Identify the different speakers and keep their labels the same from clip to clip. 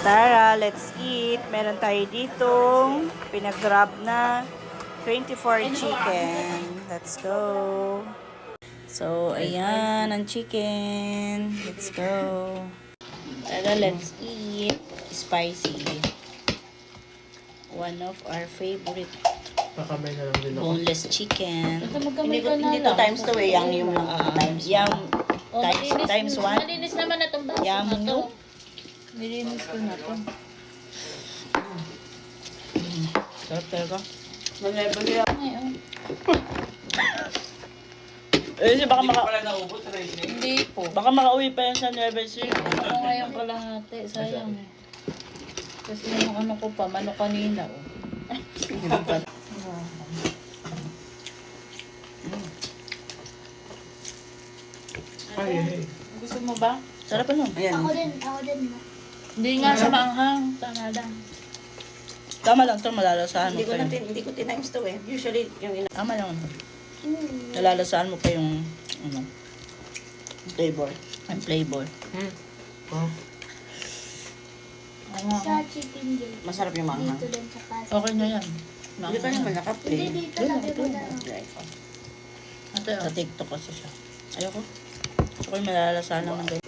Speaker 1: Tara, let's eat. Meron tayo ditong pinag-grab na 24 chicken. Let's go. So, ayan ang chicken. Let's go. Tara, let's eat. Spicy. One of our favorite
Speaker 2: Kakamay na lang din ako.
Speaker 1: boneless chicken.
Speaker 3: Hindi to times 2 eh. Yang yung times.
Speaker 1: Yang times 1.
Speaker 3: Malinis naman na itong baso
Speaker 1: Yang
Speaker 3: na to.
Speaker 1: yung
Speaker 3: Nilinis ko na to.
Speaker 1: sarap talaga.
Speaker 3: Mag-level yan. Ngayon.
Speaker 1: Eh, baka
Speaker 3: Hindi po.
Speaker 1: baka makauwi pa yan sa Nueva Ecija.
Speaker 3: Ako ngayon kalahati. Sayang eh. Kasi yung ano ko pa, mano kanina oh.
Speaker 2: Ay.
Speaker 3: Gusto mo ba?
Speaker 1: Sarap ano?
Speaker 3: Ayan.
Speaker 4: Ako din.
Speaker 3: Hindi nga sa maanghang. Tama lang.
Speaker 1: Tama lang ito, malalasahan mo
Speaker 3: Hindi ko
Speaker 1: pa
Speaker 3: na
Speaker 1: yung...
Speaker 3: hindi ko times 2 eh. Usually yung
Speaker 1: Tama lang ano. Nalalasahan mo pa yung ano,
Speaker 3: flavor.
Speaker 1: ang flavor.
Speaker 2: Oh.
Speaker 4: Sa chicken din.
Speaker 3: Masarap yung maanghang.
Speaker 4: Dito din sa kasi.
Speaker 1: Okay na yan.
Speaker 3: Hindi ka naman nakaplay.
Speaker 4: Hindi, dito lang yung na.
Speaker 1: Ate, sa TikTok kasi siya. Ayoko. Gusto ko yung malalasahan lang ng ganyan.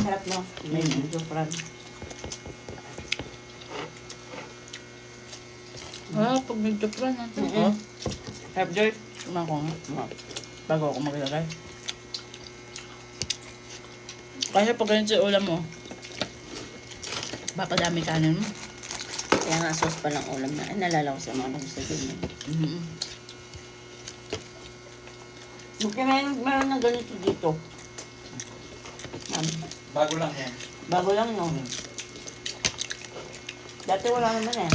Speaker 3: Sarap no? May medyo fran.
Speaker 1: Pag medyo pa na ito.
Speaker 3: Mm-hmm. Sarap Joy.
Speaker 1: Tuma ko nga. Bago ako maglagay. Kasi pag ganyan sa ulam mo, papadami kanin mo.
Speaker 3: Kaya nga sauce pa lang ulam na. Ay, nalala ko sa mga gusto din yun.
Speaker 1: Mm-hmm.
Speaker 3: Buti meron na ganito dito.
Speaker 2: Bago lang yan.
Speaker 3: Bago lang no. Dati wala naman eh.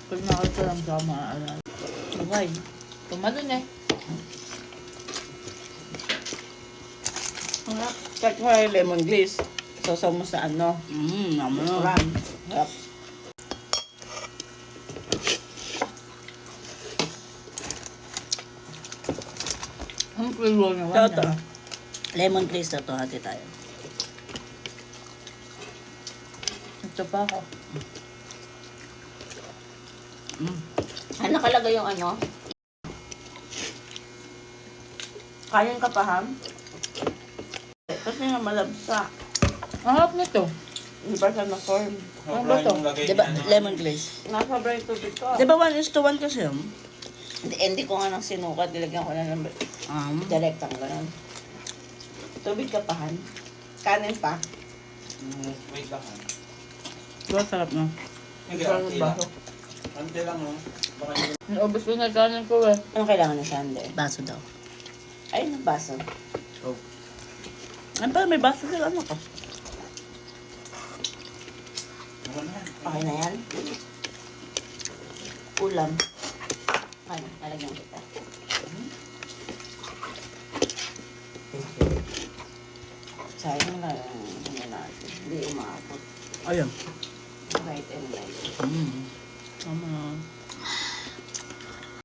Speaker 1: Pag nakita lang sa maaalala. Okay.
Speaker 3: Tumalon eh. Harap. Kahit wala yung lemon glaze. Sausaw mo sa ano.
Speaker 1: Naman na.
Speaker 3: Fran. Harap.
Speaker 1: Ang flavor naman
Speaker 3: Ito.
Speaker 1: yan.
Speaker 3: Lemon glaze na to. Hati tayo.
Speaker 1: Ito pa ako.
Speaker 3: Ano nakalagay yung ano? Kanin ka pa, Ham? Kasi nga malabsa.
Speaker 1: Ang harap nito.
Speaker 3: Hindi pa siya na-form.
Speaker 1: Ano ba to? Diba lemon glaze?
Speaker 3: Nasa yung tubig ko.
Speaker 1: Diba 1:1 kasi yun?
Speaker 3: Hindi ko nga nang sinukat. Nilagyan ko na ng direktang gano'n. Tubig ka pa, Han? Kanin pa?
Speaker 2: Wait lang.
Speaker 1: Diba sarap na?
Speaker 2: Konti lang. Konti lang, no? Baka hindi.
Speaker 1: Naubos ko na kanin ko eh.
Speaker 3: Ano kailangan ng sande?
Speaker 1: Baso daw.
Speaker 3: Ay, ng baso.
Speaker 2: Oh.
Speaker 1: Ano pa, may baso sila ano ka?
Speaker 2: Ano na yan?
Speaker 3: Okay na yan? Ulam. Ano, lalagyan kita. Sayang lang ano natin. Hindi umabot.
Speaker 1: Ayun.
Speaker 3: Right and right.
Speaker 1: Tama.